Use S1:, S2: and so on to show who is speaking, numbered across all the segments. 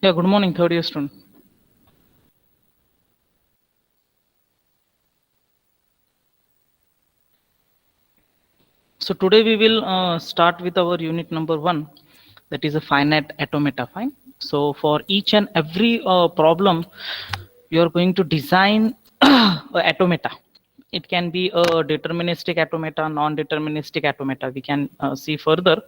S1: Yeah, good morning, third year student. So today we will start with our unit number 1, that is a finite automata. Fine. So for each and every problem, you are going to design a automata. It can be a deterministic automata, non-deterministic automata. We can see further.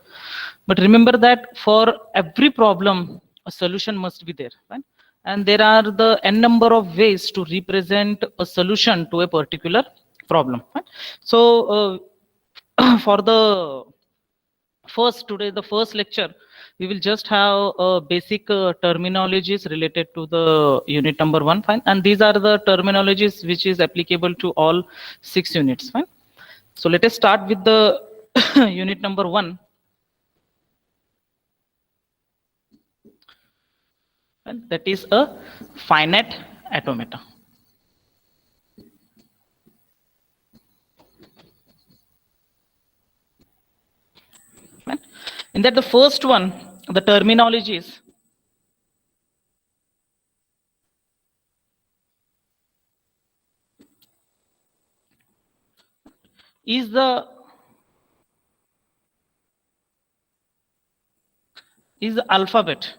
S1: But remember that for every problem, a solution must be there. Right? And there are the n number of ways to represent a solution to a particular problem. Right? So for the the first lecture, we will just have basic terminologies related to the unit number 1. Fine. And these are the terminologies which is applicable to all 6 units. Fine. So let us start with the unit number 1. And that is a finite automata. Fine. In that, the first one, the terminologies is the alphabet.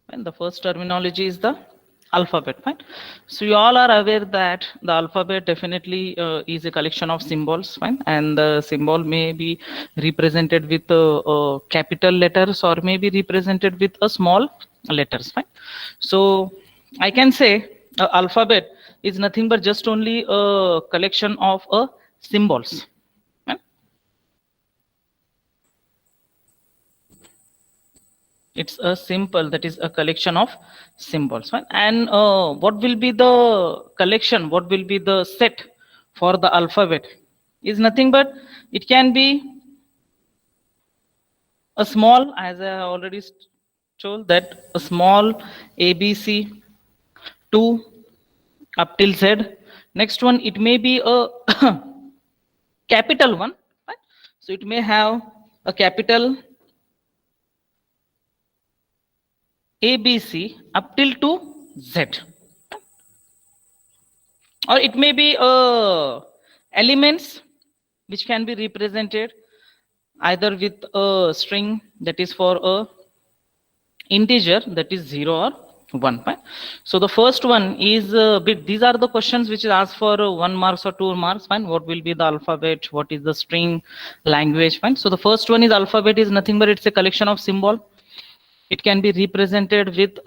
S1: And the first terminology is the alphabet. Fine. So you all are aware that the alphabet definitely is a collection of symbols. Fine. And the symbol may be represented with capital letters or may be represented with a small letters. Fine. So I can say alphabet is nothing but just only a collection of symbols. Fine. It's a simple, that is a collection of symbols. Right? And what will be the collection, what will be the set for the alphabet is nothing but it can be a small, as I already told, that a small ABC 2 up till Z. Next one, it may be a capital one. Right? So it may have a capital ABC up till to Z, or it may be elements which can be represented either with a string, that is for a integer, that is 0 or 1. Fine. So the first one is these are the questions which is asked for 1 marks or 2 marks. Fine. What will be the alphabet, what is the string, language. Fine. So the first one is alphabet is nothing but it's a collection of symbol. It can be represented with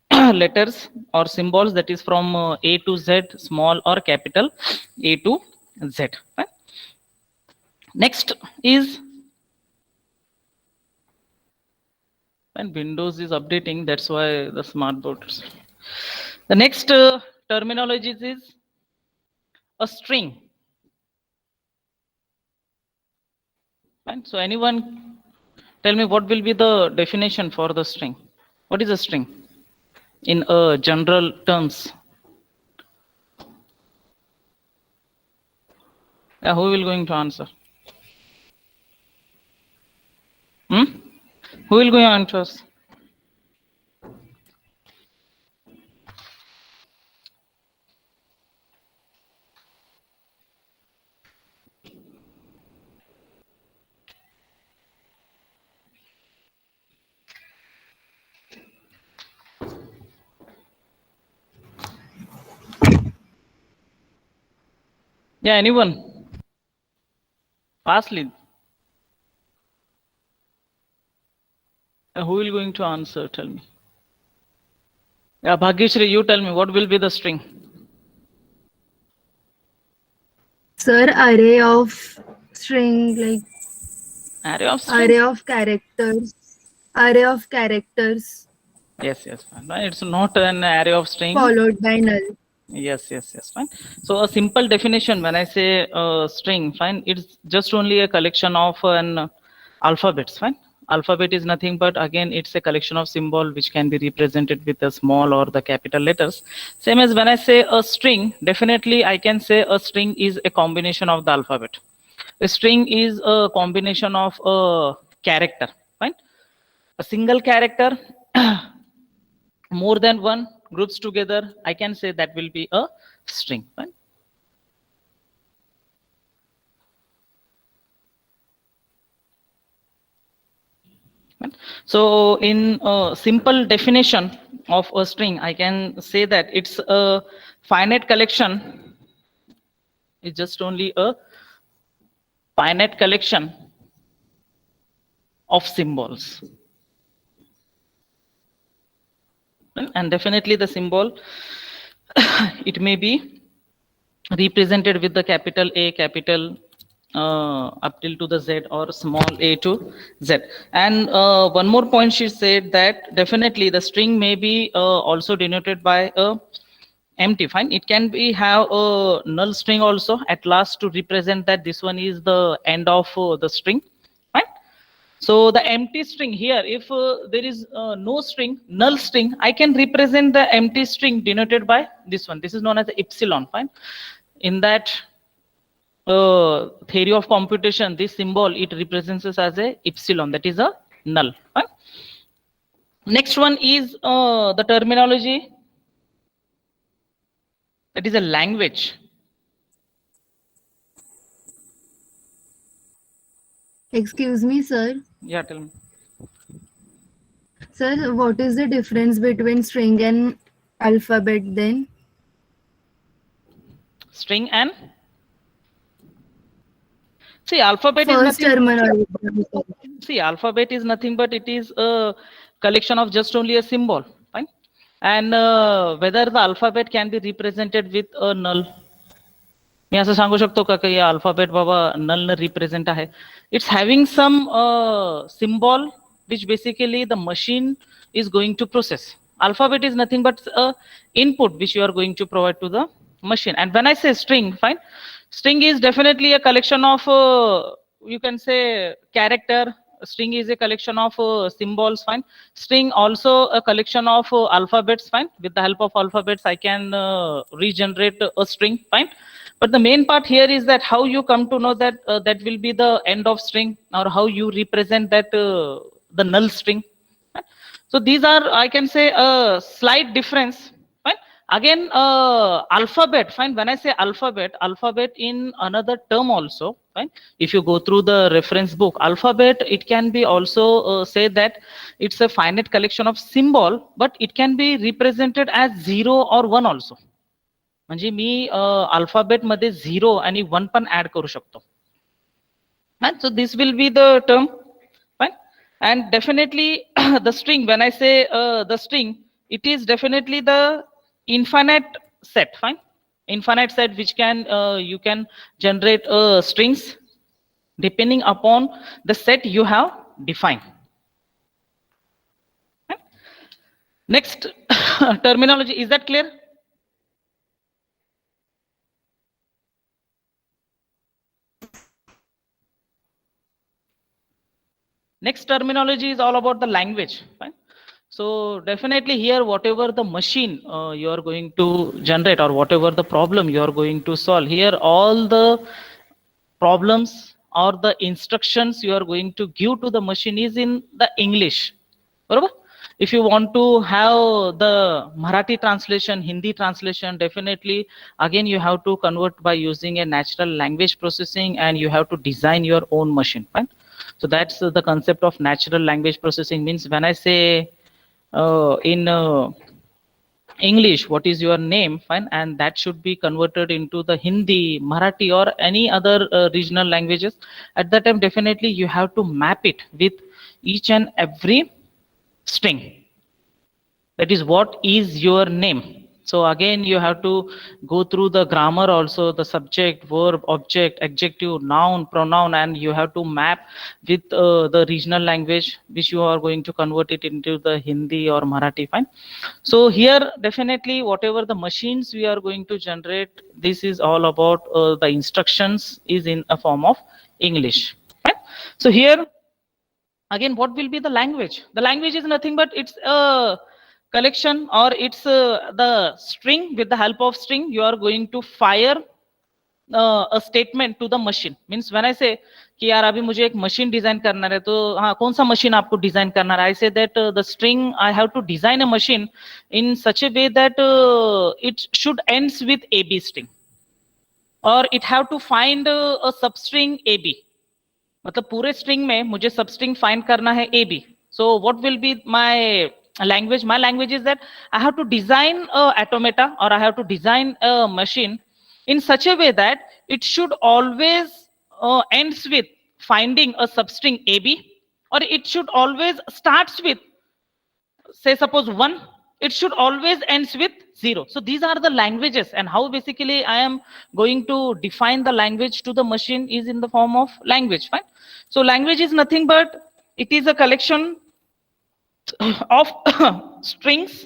S1: letters or symbols, that is from A to Z, small or capital A to Z. Right? Next is, and Windows is updating, that's why the smart boards. The next terminology is a string. Right? So anyone tell me what will be the definition for the string? What is a string in general terms? Who will going to answer? Who will go on to us? Yeah, anyone? Fastly. Who will going to answer? Tell me. Yeah, Bhagyashri, you tell me what will be the string?
S2: Sir, array of string, like
S1: Array of string?
S2: array of characters. Array of characters
S1: Yes, fine. Right? It's not an array of string.
S2: followed by null.
S1: Yes, fine. So a simple definition when I say string, fine, it's just only a collection of an alphabets. Fine. Alphabet is nothing but again it's a collection of symbol which can be represented with the small or the capital letters. Same as when I say a string, definitely I can say a string is a combination of the alphabet. A string is a combination of a character, fine. A single character, more than one groups together, I can say that will be a string, fine. So in a simple definition of a string, I can say that it's a finite collection. It's just only a finite collection of symbols. And definitely the symbol, it may be represented with the capital A, capital up till to the Z, or small a to Z. And one more point, she said that definitely the string may be also denoted by a empty, fine. It can be have a null string also at last to represent that this one is the end of the string, fine. So the empty string here, if there is no string, null string, I can represent the empty string denoted by this one. This is known as the epsilon, fine. In that theory of computation, this symbol, it represents us as a epsilon, that is a null, fine. Next one is the terminology, that is a language.
S2: Excuse me, sir.
S1: Yeah, tell me.
S2: Sir, what is the difference between string and alphabet then?
S1: String and, see, alphabet is
S2: First
S1: nothing.
S2: terminology.
S1: See, alphabet is nothing but it is a collection of just only a symbol, fine. And whether the alphabet can be represented with a null, मी असं सांगू शकतो का की alphabet बाबा null न represent आहे. It's having some symbol which basically the machine is going to process. Alphabet is nothing but a input which you are going to provide to the machine. And when I say string, fine, string is definitely a collection of you can say character. String is a collection of symbols, fine. String also a collection of alphabets, fine. With the help of alphabets I can regenerate a string, fine. But the main part here is that how you come to know that that will be the end of string, or how you represent that the null string. So these are, I can say, a slight difference, fine. Again, alphabet, fine. When I say alphabet, alphabet in another term also, fine. If you go through the reference book, alphabet, it can be also say that it's a finite collection of symbol, but it can be represented as 0 or 1 also. म्हणजे मी alphabet मध्ये 0 आणि 1 पण add करू शकतो. So this will be the term, fine. And definitely the string, when I say the string, it is definitely the infinite set, fine. Infinite set which can you can generate strings depending upon the set you have defined. Fine? Next terminology, is that clear? Next terminology is all about the language, fine. So definitely here, whatever the machine you are going to generate, or whatever the problem you are going to solve, here all the problems or the instructions you are going to give to the machine is in the English. Barabar? If you want to have the Marathi translation, Hindi translation, definitely again you have to convert by using a natural language processing, and you have to design your own machine, fine. So that's the concept of natural language processing. Means when I say in English, what is your name, fine, and that should be converted into the Hindi, Marathi, or any other regional languages. At that time, definitely you have to map it with each and every string. That is, what is your name? So again, you have to go through the grammar also, the subject, verb, object, adjective, noun, pronoun, and you have to map with the regional language which you are going to convert it into the Hindi or Marathi, fine. So here, definitely, whatever the machines we are going to generate, this is all about the instructions is in a form of English, right? So here, again, what will be the language? The language is nothing but it's a collection, or it's the string. With the help of string you are going to fire a statement to the machine. Means when I say कि यार अभी मुझे एक machine design करना है, तो हाँ कौन सा मशीन आपको डिजाइन करना है, I say that the string I have to design a machine in such a way that it should ends with AB string, or it have to find a substring AB. मतलब पूरे string में मुझे substring find करना है AB. So what will be my language? My language is that I have to design a automata, or I have to design a machine in such a way that it should always ends with finding a substring AB, or it should always starts with, say suppose 1, it should always ends with 0. So these are the languages, and how basically I am going to define the language to the machine is in the form of language. Fine. So language is nothing but it is a collection of strings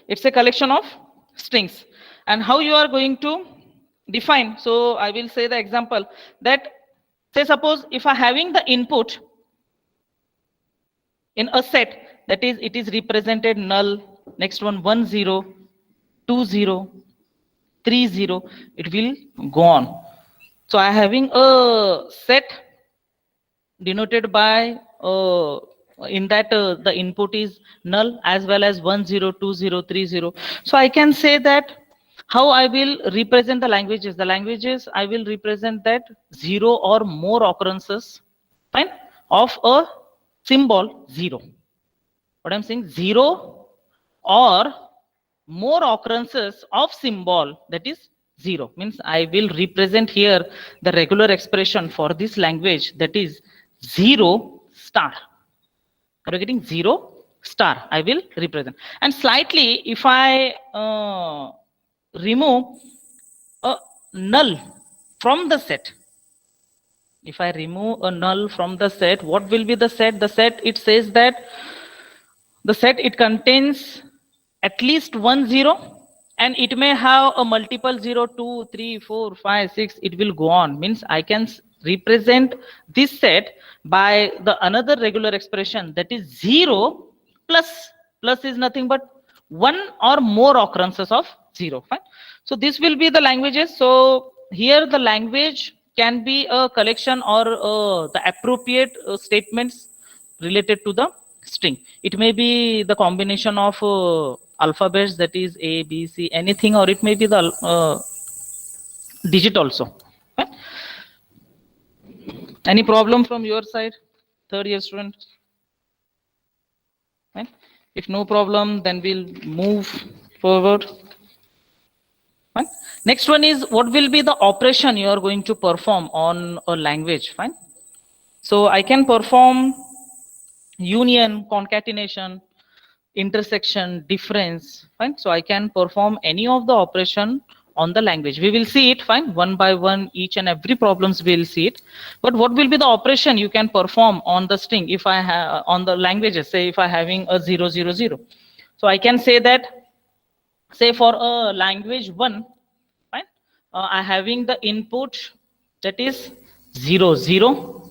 S1: it's a collection of strings. And how you are going to define? So I will say the example that, say suppose if I having the input in a set, that is it is represented null, next one 1 0, 2 0, 3 0, it will go on. So I having a set denoted by in that the input is null as well as 1 0, 2 0, 3 0. So I can say that how I will represent the languages. The languages I will represent that 0 or more occurrences, fine, of a symbol 0. What I'm saying, 0 or more occurrences of symbol that is 0, means I will represent here the regular expression for this language, that is 0 star. Are you getting? 0 star I will represent. And slightly if I remove a null from the set, if I remove a null from the set, what will be the set? The set, it says that the set, it contains at least 1 0, and it may have a multiple 0, 2, 3, 4, 5, 6, it will go on. Means I can represent this set by the another regular expression, that is 0 plus, plus is nothing but 1 or more occurrences of 0. Fine. So this will be the languages. So here the language can be a collection or the appropriate statements related to the string. It may be the combination of alphabets, that is A, B, C, anything, or it may be the digit also. Right? Any problem from your side, third year student? Right? If no problem, then we'll move forward. Fine. Next one is, what will be the operation you are going to perform on a language? Fine. So I can perform union, concatenation, intersection, difference. Fine. So I can perform any of the operation on the language. We will see it, fine, one by one, each and every problems we will see it. But what will be the operation you can perform on the string if I have on the languages? Say if I having a 0 0 0. So I can say that, say for a language 1, fine, I having the input that is 0 0,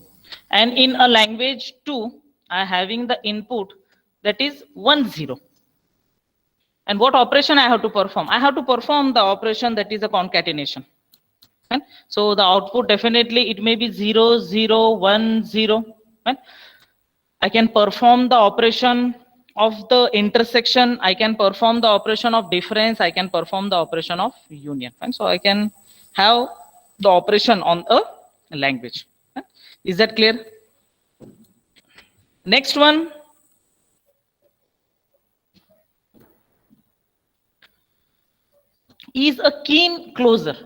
S1: and in a language 2 I having the input that is 1 0. And what operation I have to perform? I have to perform the operation that is a concatenation. Right? So the output, definitely it may be 0 0 1 0. Right? I can perform the operation of the intersection, I can perform the operation of difference, I can perform the operation of union. Right? So I can have the operation on a language. Right? Is that clear? Next one. Is a keen closer.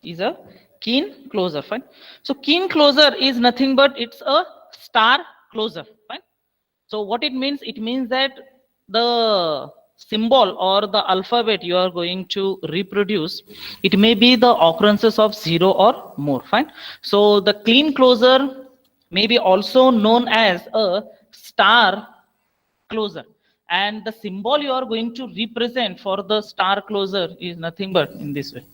S1: Is a keen closer. Fine. So keen closer is nothing but it's a star closer. Fine. So what it means? It means that the symbol or the alphabet you are going to reproduce, it may be the occurrences of 0 or more. Fine. So the keen closer may be also known as a star closer, and the symbol you are going to represent for the star closer is nothing but in this way.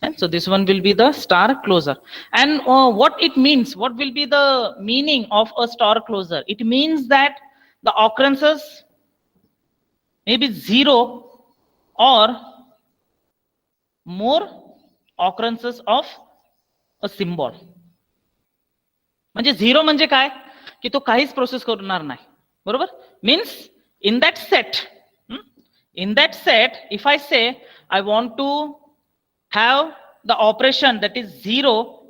S1: And so this one will be the star closer. And what it means, what will be the meaning of a star closer? It means that the occurrences may be 0 or more occurrences of a symbol. म्हणजे 0 म्हणजे काय, की तो काहीच process करणार नाही, बरोबर. Means in that set, if I say I want to have the operation that is 0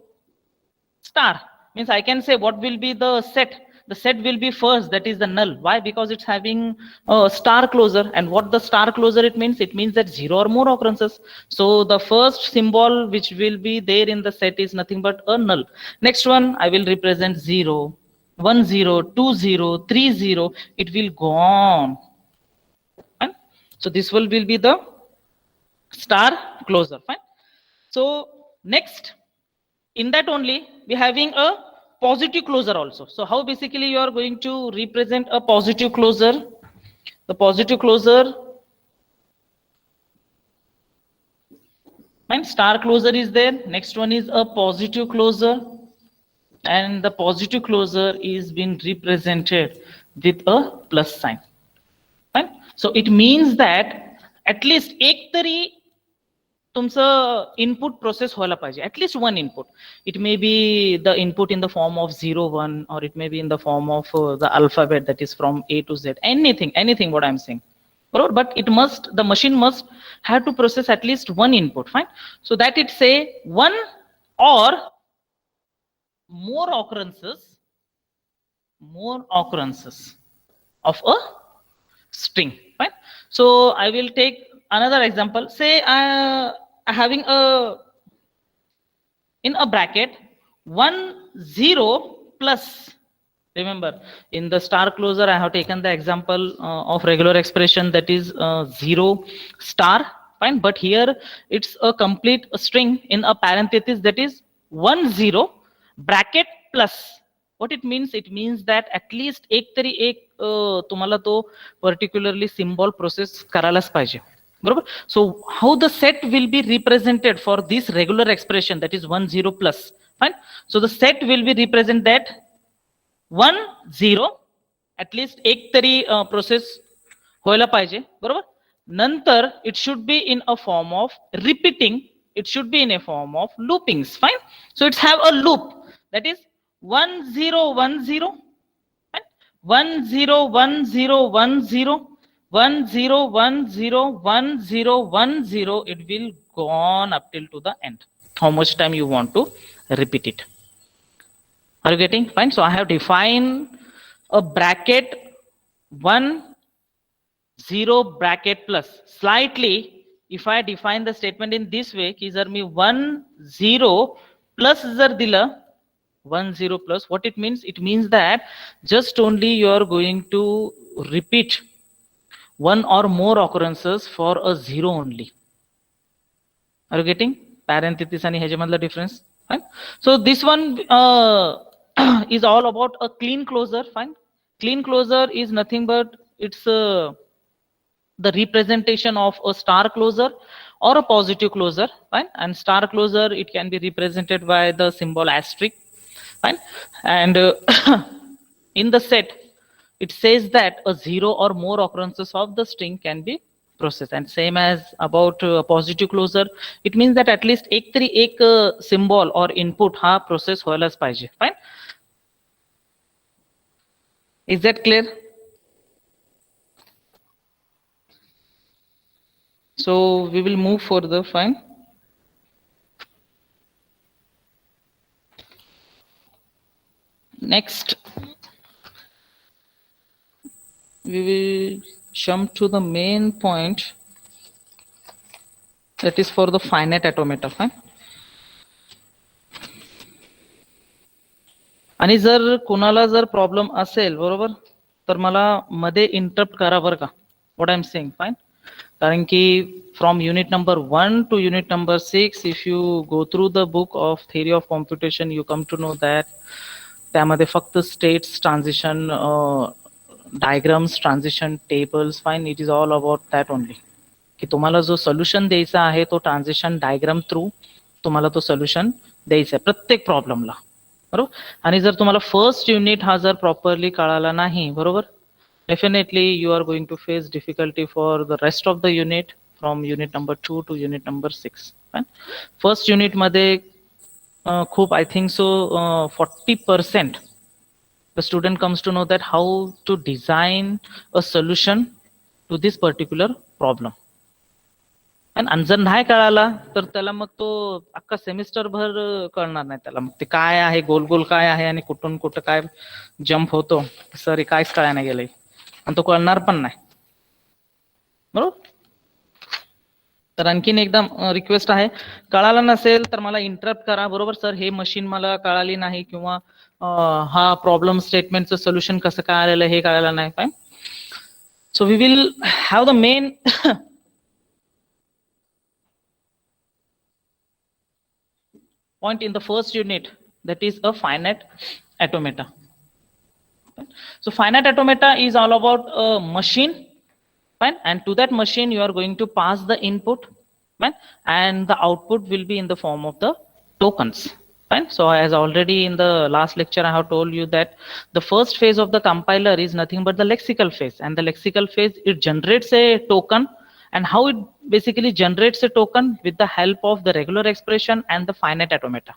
S1: star, means I can say what will be the set. The set will be first, that is the null. Why? Because it's having a star closer. And what the star closer it means? It means that 0 or more occurrences. So the first symbol which will be there in the set is nothing but a null. Next one, I will represent 0, 1 0, 2 0, 3 0. It will go on. Fine. So this will be the star closer. Fine. So next, in that only we having a positive closer also. So how basically you are going to represent a positive closer? The positive closer, and star closer is there. Next one is a positive closer, and the positive closer is being represented with a plus sign. Fine. So it means that at least एक तरी तुमचं input process व्हायला पाहिजे, at least one input. It may be the input in the form of 0 1, or it may be in the form of the alphabet that is from A to Z, anything what I'm saying, बरोबर. But it must, the machine must have to process at least one input. Fine. So that it say one or more occurrences of a string. Fine. So I will take another example. Say having a in a bracket 1 0 plus. Remember, in the star closer I have taken the example of regular expression, that is 0 star. Fine. But here it's a complete string in a parenthesis, that is 1 0 bracket plus. What it means? It means that at least एक तरी एक तुम्हाला तो particularly symbol process करायलाच पाहिजे, बरोबर. So how the set will be represented for this regular expression, that is 1 0 plus. Fine. So the set will be represent that 1 0, at least एक तरी process व्हायला पाहिजे, बरोबर. नंतर it should be in a form of repeating, it should be in a form of loopings. Fine. So it's have a loop, that is 1 0 1 0, 1 0 1 0 1 0, 1 0 1 0 1 0 1 0. It will go on up till to the end, how much time you want to repeat it. Are you getting? Fine. So I have defined a bracket 1 0 bracket plus. Slightly, if I define the statement in this way, की जर मी 1 0 plus जर दिलं 1 0 plus, what it means? It means that just only you are going to repeat one or more occurrences for a 0 only. Are you getting? Parenthesis and ह्याच्यामधला difference. Fine. So this one is all about a clean closure. Fine. Clean closure is nothing but it's the representation of a star closure or a positive closure. Fine. And star closure, it can be represented by the symbol asterisk. Fine. And in the set it says that a 0 or more occurrences of the string can be processed. And same as about positive closure, it means that at least एक तरी एक symbol or input हा process व्हायलाच पाहिजे. Fine. Is that clear? So we will move further. Fine. Next, we will jump to the main point, that is for the finite automata. Fine. आणि जर कोणाला जर प्रॉब्लेम असेल, बरोबर, तर मला मध्ये इंटरप्ट करा बरं का, what I am saying. Fine. कारण की from unit number 1 to unit number 6, if you go through the book of theory of computation, you come to know that त्यामध्ये फक्त states, transition diagrams, transition tables. Fine. It is all about that only, की तुम्हाला जो solution द्यायचा आहे तो transition diagram through तुम्हाला तो सोल्युशन द्यायचा आहे प्रत्येक प्रॉब्लेमला, बरोबर. आणि जर तुम्हाला फर्स्ट युनिट हा जर प्रॉपरली कळाला नाही, बरोबर, definitely you are going to face difficulty for the rest of the unit from unit number 2 to unit number 6. First unit मध्ये खूप I think so 40% the student comes to know that how to design a solution to this particular problem. आणि जर नाही कळाला तर त्याला मग तो अख्खा सेमिस्टर भर कळणार नाही त्याला, मग ते काय आहे, गोल गोल काय आहे आणि कुठून कुठं काय जम्प होतो सर काहीच कळायला नाही गेलंय आणि तो कळणार पण नाही, बरोबर. तर आणखीन एकदा रिक्वेस्ट आहे, कळाला नसेल तर मला इंटरप्ट करा, बरोबर. सर हे मशीन मला कळाली नाही किंवा हा प्रॉब्लेम स्टेटमेंटचं सोल्युशन कसं काय आलेलं हे कळायला नाही. Fine. So we will have the main point in the first unit, that is a finite automata. So finite automata is all about a machine, fine, and to that machine you are going to pass the input, fine, and the output will be in the form of the tokens, fine. So as already in the last lecture I have told you that the first phase of the compiler is nothing but the lexical phase, and the lexical phase, it generates a token. And how it basically generates a token? With the help of the regular expression and the finite automata.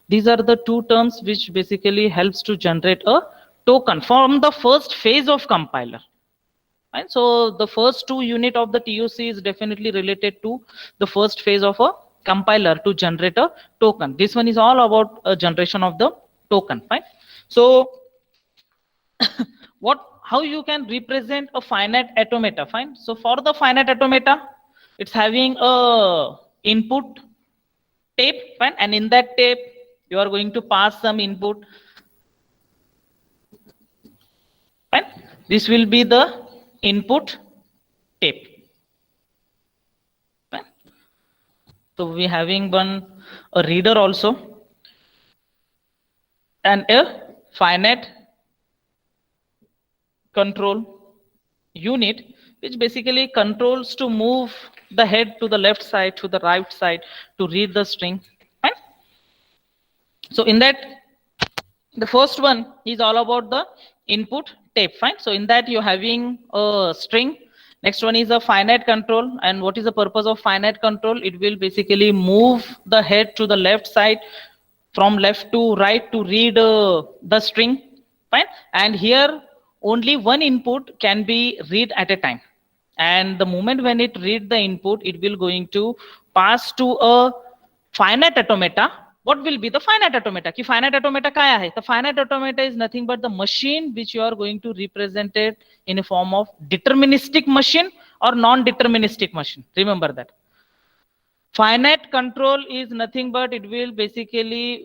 S1: These are the two terms which basically helps to generate a token from the first phase of compiler. Right? So the first two unit of the TUC is definitely related to the first phase of a compiler to generate a token. This one is all about a generation of the token. Right? So how you can represent a finite automata? Fine. So for the finite automata, it's having a input tape, fine, and in that tape you are going to pass some input, fine. This will be the input tape, fine. So we having a reader also and a finite control unit which basically controls to move the head to the left side, to the right side, to read the string, fine. So in that, the first one is all about the input tape, fine. So in that you're having a string. Next one is a finite control, and what is the purpose of finite control? It will basically move the head to the left side from left to right to read the string, fine. And here only one input can be read at a time, and the moment when it read the input, it will going to pass to a finite automata. What will be the finite automata? Ki finite automata kya hai? The finite automata is nothing but the machine which you are going to represent it in a form of deterministic machine or non-deterministic machine. Remember that. Finite control is nothing but it will basically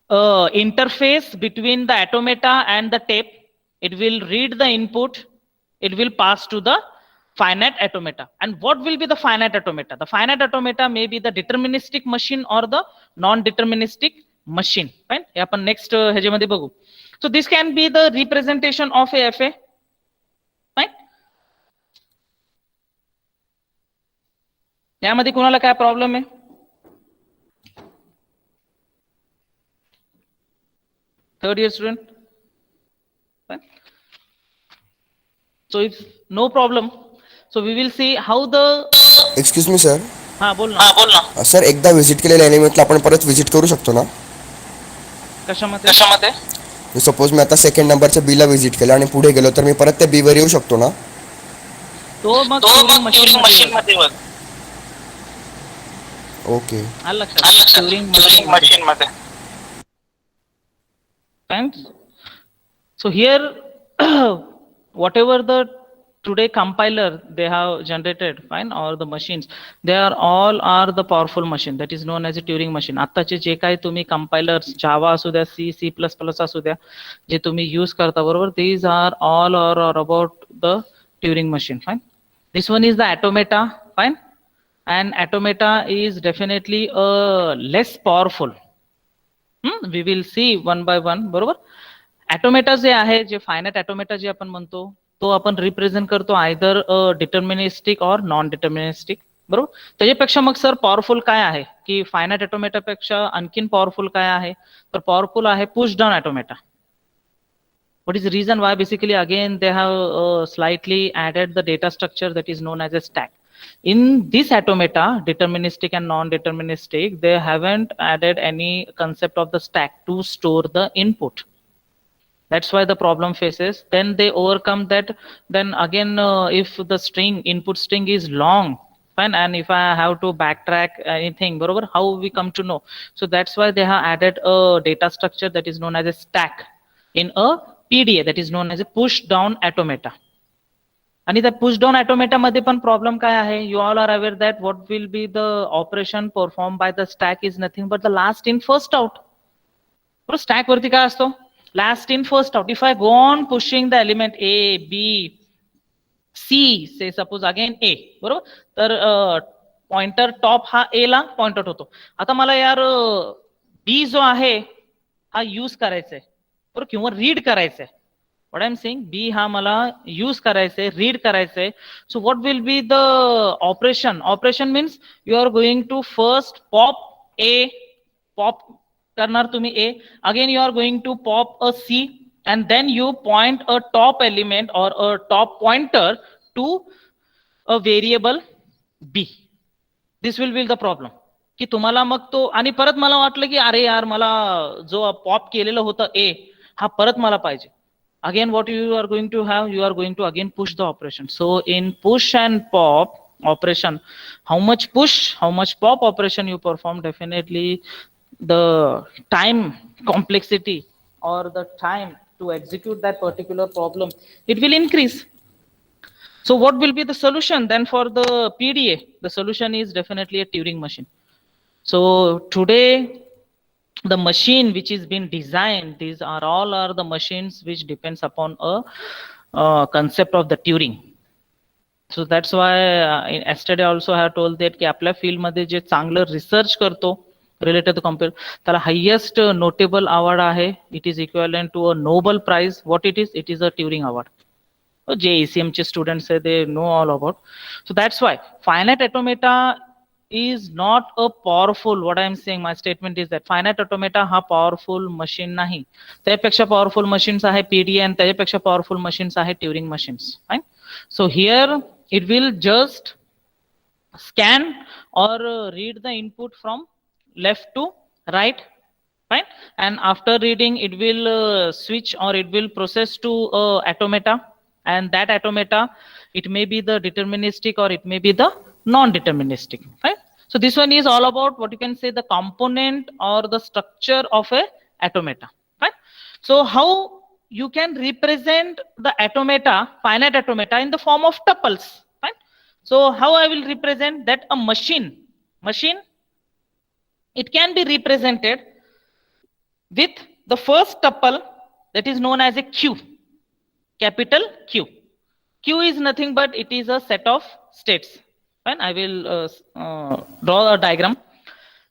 S1: interface between the automata and the tape. It will read the input. It will pass to the finite automata. And what will be the finite automata? The finite automata may be the deterministic machine or the non-deterministic machine. Fine. Next ह्याच्यामध्ये बघू. So this can be the representation of a FA. Fine. यामध्ये कोणाला काय problem आहे? Third year student. Fine. So if no problem, so we will see how the.
S3: Excuse me sir.
S1: हाँ बोल ना.
S3: Sir एकदा व्हिजिट केलेल्या एलिमेंटला आपण परत व्हिजिट करू शकतो ना?
S1: कशामध्ये?
S3: सपोज मी आता सेकंड नंबरच्या बी ला व्हिजिट केलं आणि पुढे गेलो तर मी परत त्या बी वर येऊ शकतो ना?
S1: तो मग ट्युरिंग मशीन मध्ये बघ.
S3: ओके.
S1: आलं लक्षात? ट्युरिंग मशीन मध्ये. Thanks. So here whatever the today compiler they have generated, fine, or the machines, they are all are the powerful machine that is known as a Turing machine. आत्ताचे जे काही तुम्ही compilers Java असू द्या, C++ असू द्या, जे तुम्ही use करता, बरोबर, these are all are about the Turing machine, fine. This one is the automata, fine, and automata is definitely less powerful. We will see one by one, बरोबर. Automata जे आहे, जे finite automata जे आपण म्हणतो, तो आपण represent करतो either deterministic और non deterministic बरोबर. त्याच्यापेक्षा मग सर पॉवरफुल काय आहे की फायनाइट ऑटोमेटा पेक्षा आणखीन पॉवरफुल काय आहे तर पॉवरफुल आहे push down automata. What is the reason why? Basically, again, they have slightly added the data structure that is known as a stack. In this automata, deterministic and non-deterministic, they haven't added any concept of the stack to store the input. That's why the problem faces. Then they overcome that. Then again, if the string input string is long, fine, and if I have to backtrack anything, borobar, how we come to know? So that's why they have added a data structure that is known as a stack in a PDA, that is known as a push down automata. आणि त्या push down automata मध्ये पण problem काय आहे? You all are aware that what will be the operation perform by the stack is nothing but the last in first out. Stack वरती काय असतो? Last in first out. If I go on pushing the element A B C, say suppose again ए, बरोबर, तर pointer top हा ए ला point out होतो. आता मला यार बी जो आहे हा यूज करायचा आहे बरोबर, किंवा रीड करायचा आहे. What I am saying, B हा मला यूज करायचंय, रीड करायचंय. So what will be the operation? Operation means you are going to first pop A, pop करणार तुम्ही A, again you are going to pop a C, and then you point a top element or a top pointer to a variable b. This will be the problem की तुम्हाला मग तो, आणि परत मला वाटलं की अरे यार मला जो पॉप केलेलं होतं ए हा परत मला पाहिजे. Again, what you are going to have? You are going to again push the operation. So in push and pop operation, how much push, how much pop operation you perform, definitely the time complexity or the time to execute that particular problem, it will increase. So what will be the solution then for the PDA? The solution is definitely a Turing machine. So today, the machine which is being designed, these are all are the machines which depends upon a concept of the Turing. So that's why yesterday also I have told that की आपल्या field मध्ये जे चांगलं research करतो related to computer, त्याला highest notable award आहे. It is equivalent to a Nobel prize. What it is a Turing award. जे ACM चे students आहे they know all about. So that's why finite automata is not a powerful, what I am saying, my statement is that finite automata हा powerful machine नाही. त्यापेक्षा powerful machines आहे PDA and त्यापेक्षा powerful machines आहे Turing machines. Fine. So here it will just scan or read the input from left to right. Fine. And after reading it will switch or it will process to automata, and that automata, it may be the deterministic or it may be the non-deterministic. Right? So this one is all about what you can say the component or the structure of a automata. Right? So how you can represent the automata, finite automata, in the form of tuples. Right? So how I will represent that? A machine, it can be represented with the first tuple that is known as a Q, capital Q. Q is nothing but it is a set of states. Fine, I will draw a diagram.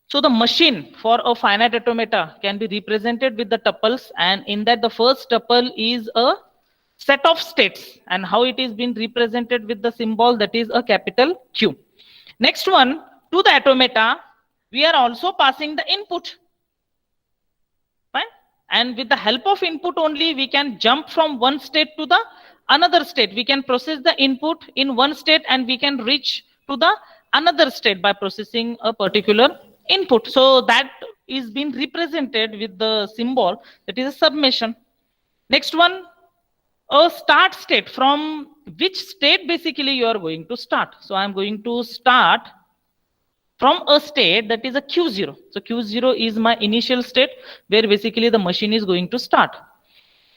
S1: So the machine for a finite automata can be represented with the tuples, and in that the first tuple is a set of states, and how it is being represented with the symbol that is a capital Q. Next one, to the automata we are also passing the input. Fine, and with the help of input only we can jump from one state to the another state. We can process the input in one state and we can reach to the another state by processing a particular input. So that is being represented with the symbol that is a summation. Next one, a start state, from which state basically you are going to start. So I am going to start from a state that is a Q0. So Q0 is my initial state where basically the machine is going to start.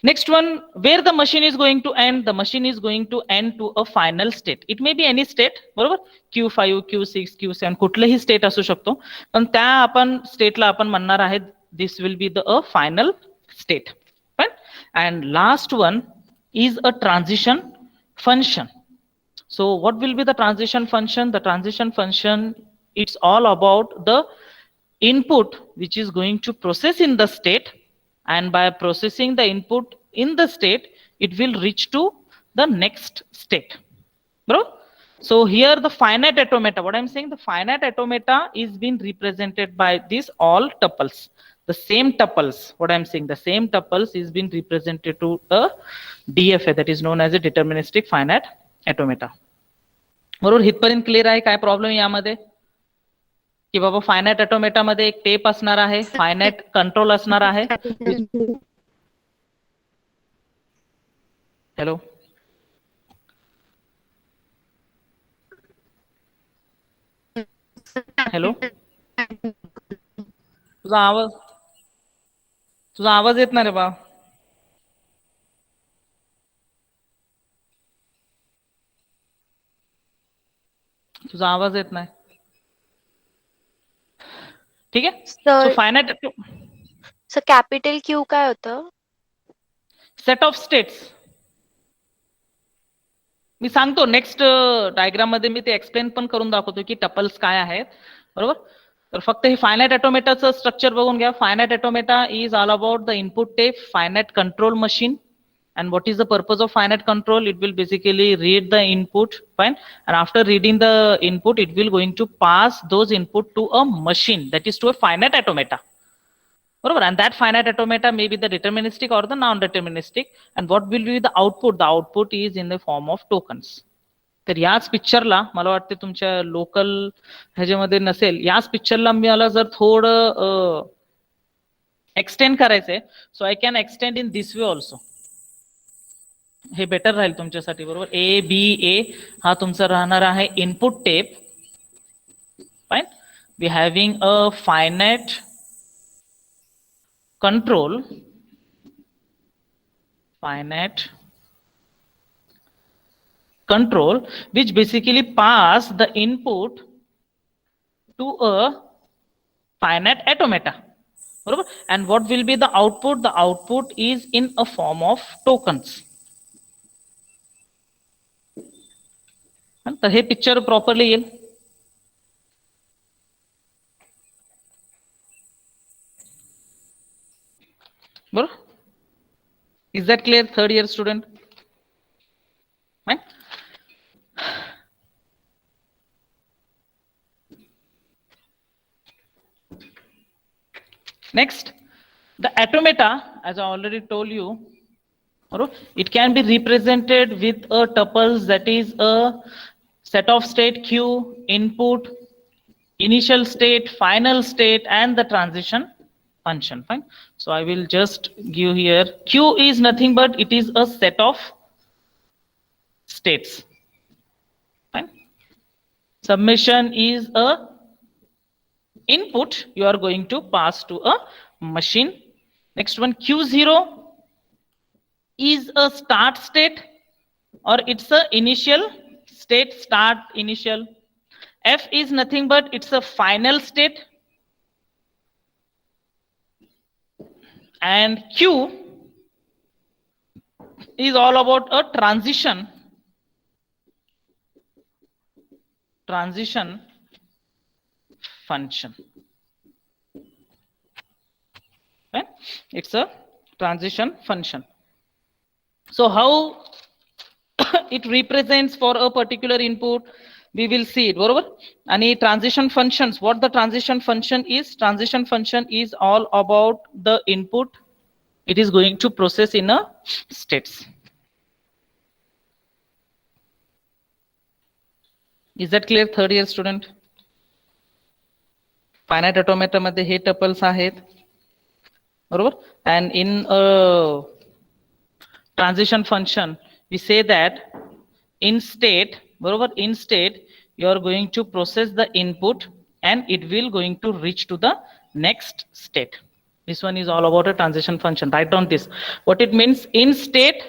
S1: Next one, where the machine is going to end, the machine is going to end to a final state. It may be any state, बरोबर, Q5, Q6, Q7, कुठलेही state असू शकतो, पण त्या आपण स्टेटला आपण म्हणणार आहे this will be the final state. Right? And last one is a transition function. So what will be the transition function? The transition function, it's all about the input which is going to process in the state, and by processing the input in the state it will reach to the next state. Bro, So here the finite automata, what I'm saying, the finite automata is being represented by these all tuples, the same tuples. What I'm saying, the same tuples is being represented to a DFA, that is known as a deterministic finite automata. बरोबर, हितपर्यंत clear आहे? काय problem यामध्ये की बाबा finite automata मध्ये एक tape असणार आहे, finite control असणार आहे. हॅलो, हॅलो, तुझा आवाज येत नाही रे बा. तुझा आवाज येत नाही. ठीक आहे. सो फायनाइट
S4: सर कॅपिटल क्यू काय होतं?
S1: Set of states. मी सांगतो नेक्स्ट डायग्राम मध्ये, मी ते एक्सप्लेन पण करून दाखवतो की टपल्स काय आहेत. बरोबर. तर फक्त हे फायनाइट ऑटोमेटाचं स्ट्रक्चर बघून घ्या. Finite automata is all about the input tape, finite control machine. And what is the purpose of finite control? It will basically read the input, fine, and after reading the input, it will going to pass those input to a machine, that is to a finite automata. Barabar. And that finite automata may be the deterministic or the non-deterministic. And what will be the output? The output is in the form of tokens. तर याच पिक्चरला मला वाटते तुमच्या local ह्याच्यामध्ये नसेल, याच पिक्चरला मला जर थोडं एक्सटेंड करायचंय, so I can extend in this way also. हे बेटर राहील तुमच्यासाठी. बरोबर. ए बी ए हा तुमचा राहणार आहे input tape. Fine. We having a finite control, which basically pass the input to a finite automata. बरोबर. And what will be the output? The output is in a form of tokens. तर हे picture properly येईल. बरोबर. Is that clear? Third year student. Next, the automata, as I already told you, it can be represented with a tuples, that is a set of state Q, input, initial state, final state, and the transition function. Fine. So I will just give here, Q is nothing but it is a set of states. Fine. Submission is a input you are going to pass to a machine. Next one, Q0 is a start state or it's a initial state, start, initial. F is nothing but it's a final state. And Q is all about a transition function. Right? It's a transition function. So how it represents for a particular input, we will see it. बरोबर. आणि transition functions, what the transition function is? Transition function is all about the input it is going to process in a states. Is that clear, third year student? Finite automata मध्ये हे tuples आहेत. बरोबर. And in a transition function, we say that in state, बरोबर, in state you are going to process the input and it will going to reach to the next state. This one is all about a transition function. Write down this. What it means: in state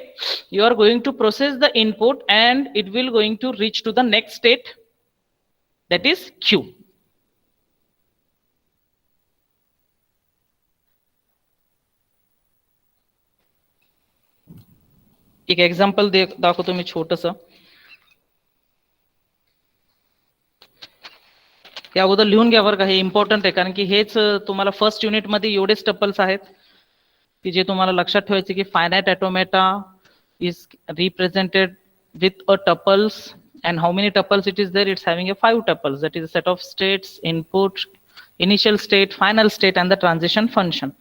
S1: you are going to process the input and it will going to reach to the next state, that is Q. एक example दाखवतो मी छोटस. या अगोदर लिहून घ्या बरं का, हे important आहे, कारण की हेच तुम्हाला फर्स्ट युनिट मध्ये एवढेच टपल्स आहेत की जे तुम्हाला लक्षात ठेवायचे की finite automata is represented with a tuples And how many tuples it is there? It's having a 5 tuples. That is a set of states, input, initial state, final state, and the transition function.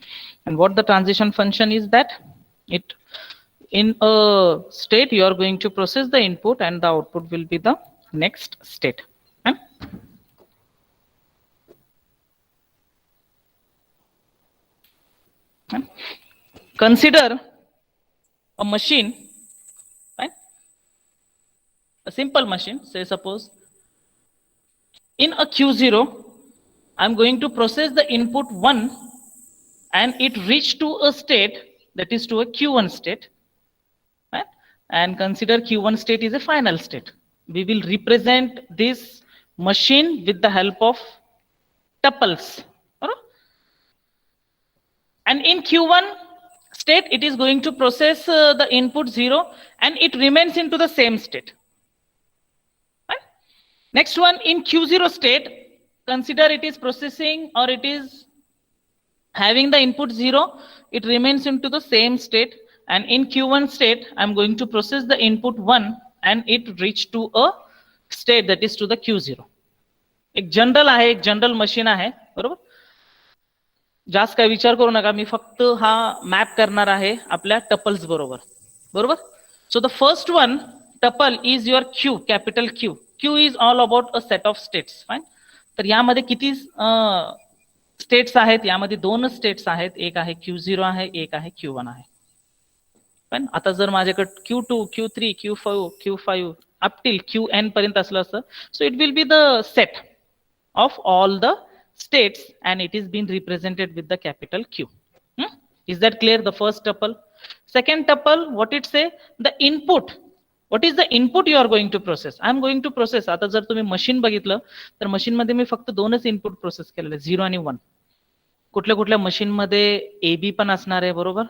S1: And what the transition function is, that it, in a state you are going to process the input and the output will be the next state. Fine? Fine? Consider a machine, right? A simple machine. Say suppose in a Q0 I'm going to process the input 1 and it reached to a state, that is to a Q1 state, right? And consider Q1 state is a final state. We will represent this machine with the help of tuples. And in Q1 state, it is going to process the input 0 and it remains into the same state. Right? Next one, in Q0 state, consider it is processing or it is having the input 0, it remains into the same state. And in Q1 state, I'm going to process the input 1 and it reach to a state that is to the Q0. एक general आहे, एक general machine आहे, बरोबर. जास्त काय विचार करू नका, मी फक्त हा मॅप करणार आहे आपल्या टपल्स बरोबर, बरोबर. So the first one tuple is your Q, capital Q. Q is all about a set of states. Fine. तर यामध्ये किती स्टेट्स आहेत? यामध्ये 2 स्टेट्स आहेत. एक आहे Q0 आहे, एक आहे Q1 आहे. पण आता जर माझ्याकडे Q2, Q3, Q5 up till Qn पर्यंत असलं असतं, so it will be the set of all the states and it is being represented with the capital Q. Is that clear? The first tuple. Second tuple, what it say? The input. What is the input you are going to process? I am going to process. आता जर तुम्ही machine बघितलं तर machine मध्ये मी फक्त 2च input process केलेले, 0 आणि 1. कुठल्या कुठल्या मशीन मध्ये AB पण असणार आहे, बरोबर.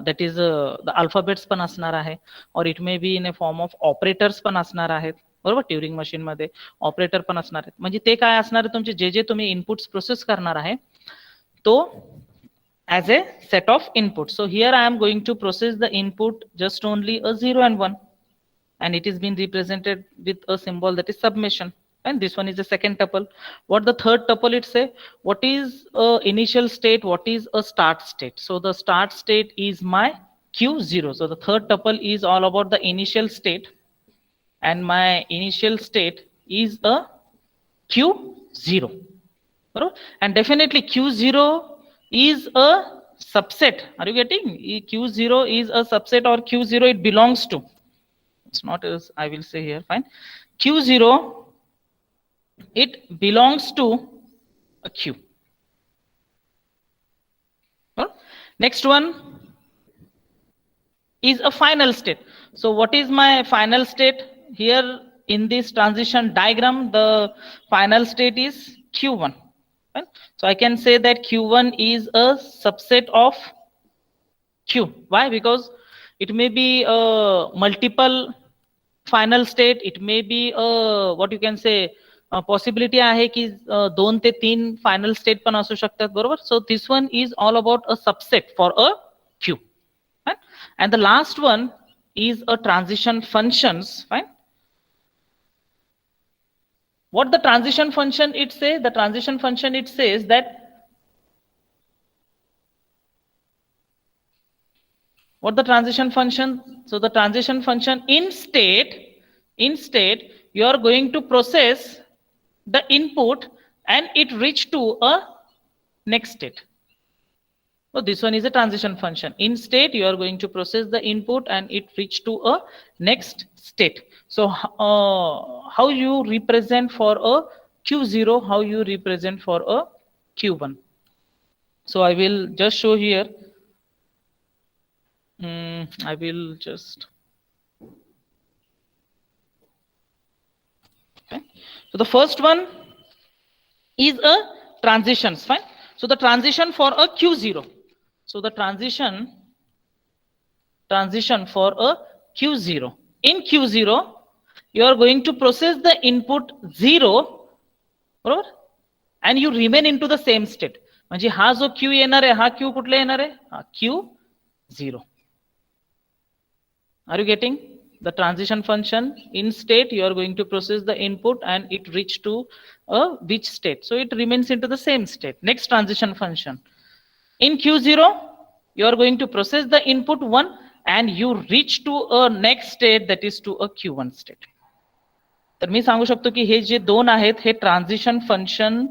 S1: that is the alphabets पण असणार आहे, or it may be in a form of operators पण असणार आहेत, बरोबर. ट्युरिंग मशीन मध्ये ऑपरेटर पण असणार आहेत. म्हणजे ते काय असणार आहे, तुमचे जे जे तुम्ही इनपुट्स प्रोसेस करणार आहे तो as a set of inputs. So here I am going to process the input just only a 0 and 1 and it is being represented with a symbol that is summation. And this one is the second tuple. What the third tuple it say? What is a initial state? What is a start state? So the start state is my Q0. So the third tuple is all about the initial state. And my initial state is a Q0. And definitely Q0 is a subset. Are you getting? Q0 is a subset, or Q0 it belongs to. It's not as I will say here. Fine. Q0 it belongs to a Q. Next one is a final state. So what is my final state? Here in this transition diagram, the final state is Q1. Right? So I can say that Q1 is a subset of Q. Why? Because it may be a multiple final state. It may be a, what you can say, a possibility आहे की 2 ते 3 final state पण असू शकतात, बरोबर. So this one is all about a subset for a Q. Right? And the last one is a transition functions. Fine. What the transition function it says? The transition function it says that what the transition function? So the transition function in state you are going to process the input and it reach to a next state. So this one is a transition function. In state you are going to process the input and it reach to a next state. So how you represent for a Q0, how you represent for a Q1. So I will just show here. I will just. Okay. So the first one is a transitions. Fine. So the transition for a Q0. So the transition for a Q0. In Q0, you are going to process the input 0, बरोबर, and you remain into the same state. म्हणजे हा जो Q येणार आहे, हा Q कुठला येणार आहे? हा Q0. Are you getting? the transition function in state, you are going to process the input and it reach to a which state, so it remains into the same state. Next transition function in q0, you are going to process the input 1 and you reach to a next state, that is to a q1 state. तर मी सांगू शकतो की हे जे दोन आहेत हे transition function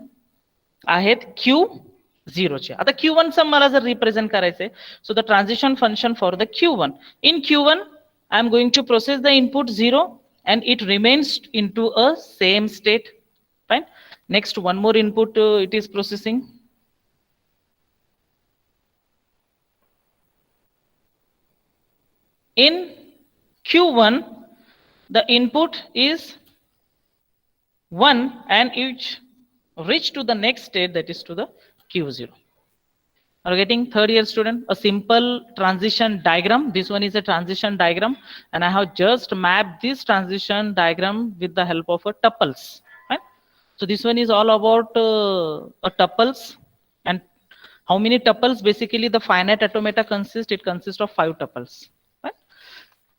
S1: आहेत Q0 चे. आता Q1 चं मला जर रिप्रेझेंट करायचंय, so the transition function for the Q1. In Q1 I am going to process the input 0 and it remains into a same state. Fine. Next, one more input it is processing. In Q1, the input is 1 and it reach to the next state, that is to the Q0. Are you getting? Third year student, a simple transition diagram. This one is a transition diagram and I have just mapped this transition diagram with the help of a tuples. Right? So this one is all about a tuples, and how many tuples? Basically the finite automata consists, it consists of 5 tuples. Right?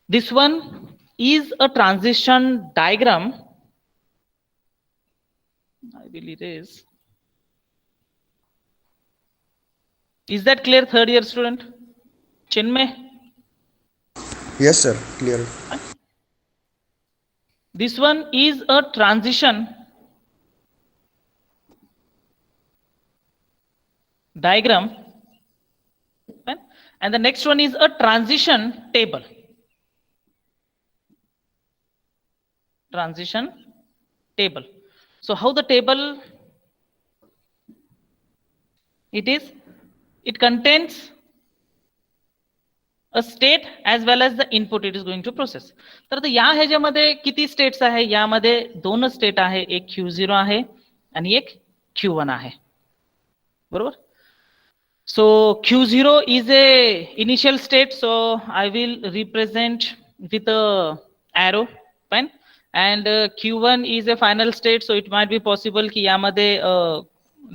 S1: This one is a transition diagram. I believe it is. Is that clear, third year student? Chinmay?
S3: Yes sir, clear.
S1: This one is a transition diagram, right? And the next one is a transition table. Transition table. So how the table it is? It contains a state as well as the input it is going to process. तर आता या ह्याच्यामध्ये किती states आहे? यामध्ये 2 state आहे, एक Q0 आहे आणि एक Q1 आहे. बरोबर? So Q0 is a initial state, so I will represent with a arrow. Fine. And Q1 is a final state, so it might be possible की यामध्ये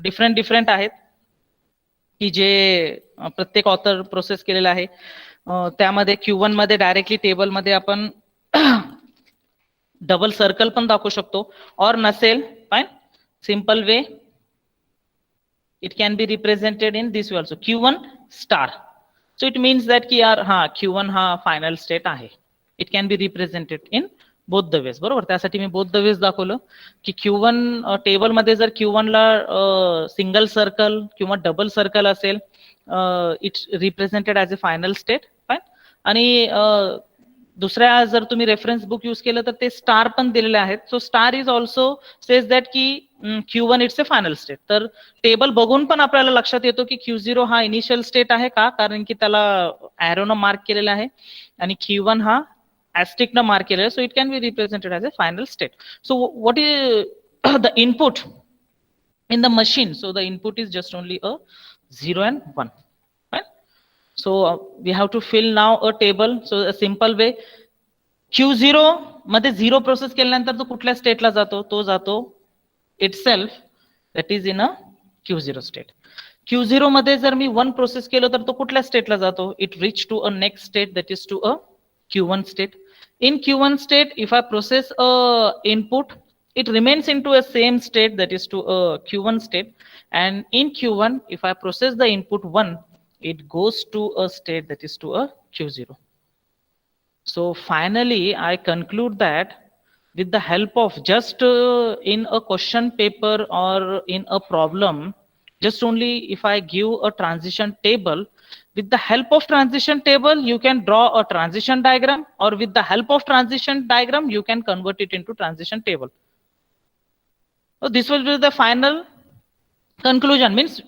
S1: different आहेत की जे प्रत्येक ऑथर प्रोसेस केलेला आहे. त्यामध्ये Q1 मध्ये डायरेक्टली टेबल मध्ये आपण डबल सर्कल पण दाखवू शकतो, और नसेल fine simple way it can be represented in this way also, Q1 star. So it means that की यार हा Q1 हा फायनल स्टेट आहे. It can be represented in both the ways. बरोबर, त्यासाठी मी बोथ द वेज दाखवलं की Q1 table मध्ये जर Q1 ला सिंगल सर्कल किंवा डबल सर्कल असेल, it's represented as a final state. Fine. आणि दुसऱ्या जर तुम्ही रेफरन्स बुक यूज केलं तर ते स्टार पण दिलेले आहेत. So star is also says that की Q1 it's a final state. तर टेबल बघून पण आपल्याला लक्षात येतो की Q0 हा इनिशियल स्टेट आहे का, कारण की त्याला ॲरोनं मार्क केलेला आहे, आणि Q1 हा asterisk na mark केलेला, so it can be represented as a final state. So what is the input in the machine? So the input is just only a 0 and 1. Right? So we have to fill now a table. So a simple way, Q0 मध्ये 0 process केल्यानंतर तो कुठल्या स्टेटला जातो? तो जातो itself, that is in a Q0 state. Q0 मध्ये जर मी 1 process केलं तर तो कुठल्या स्टेटला जातो? It reach to a next state, that is to a Q1 state. In Q1 state, if I process a input, it remains into a same state, that is to a Q1 state. And in Q1, if I process the input 1, it goes to a state that is to a Q0. So finally, I conclude that with the help of just in a question paper or in a problem, just only if I give a transition table, with the help of transition table, you can draw a transition diagram, or with the help of transition diagram, you can convert it into transition table. So this will be the final conclusion. Means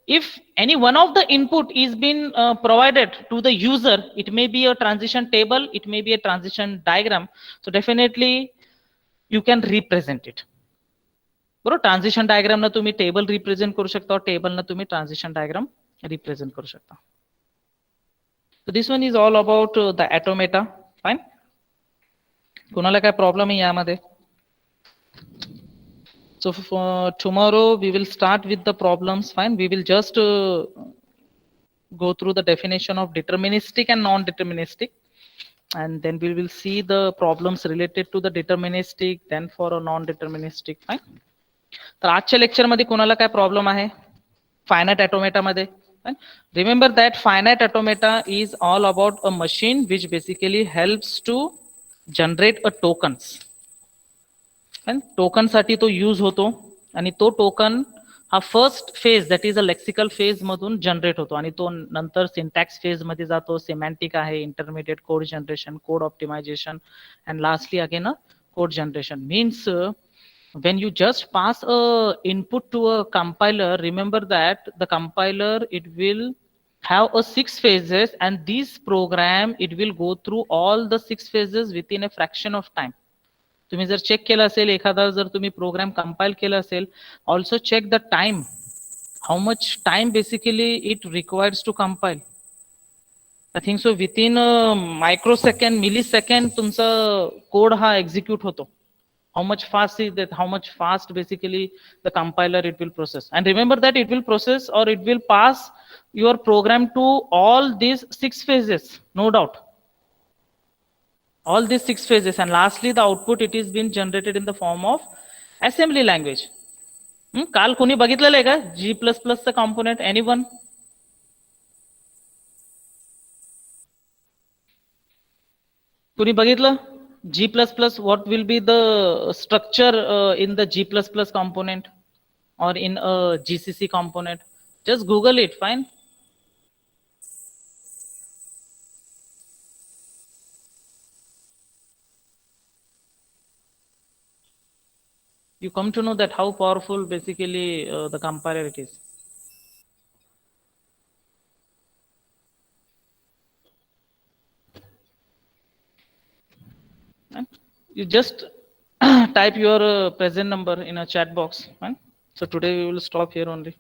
S1: if any one of the input is been provided to the user, it may be a transition table, it may be a transition diagram. So definitely you can represent it. बरोबर, transition diagram ना तुम्ही table represent करू शकता, table ना तुम्ही transition diagram represent करू शकता. So this one is all about the automata. Fine. कुणाला काय प्रॉब्लेम आहे यामध्ये? So tomorrow we will start with the problems. Fine. We will just go through the definition of deterministic and non-deterministic. and then we will see the problems related to the deterministic, then for a non-deterministic. Fine. तर आजच्या lecture मध्ये कोणाला काय problem आहे finite automata मध्ये? Remember that finite automata is all about a machine which basically helps to generate a tokens. Token साठी तो use होतो आणि तो टोकन हा first phase that is a lexical phase मधून जनरेट होतो आणि तो नंतर सिंटॅक्स फेज मध्ये जातो. सिमॅन्टिक आहे, intermediate code generation, code optimization, and lastly again a code generation. Means when you just pass a input to a compiler, remember that the compiler, it will have a 6 phases, and this program, it will go through all the 6 phases within a fraction of time. तुम्ही जर check केलं असेल, एखादा जर तुम्ही programme compile केला असेल, also check the time, how much time basically it requires to compile. I think so within microsecond, millisecond तुमचा कोड हा एक्झिक्यूट होतो. How much fast is that? How much fast basically the compiler it will process? And remember that it will process or it will pass your program to all these 6 phases, no doubt. All these 6 phases, and lastly the output, it is been generated in the form of assembly language. काल कोणी बघितलेलं आहे का G++ चा component? Anyone? कोणी बघितलं? G++, what will be the structure in the G++ component or in a GCC component? Just Google it, fine. You come to know that how powerful basically the compiler it is. And you just type your present number in a chat box. Fine. So today we will stop here only.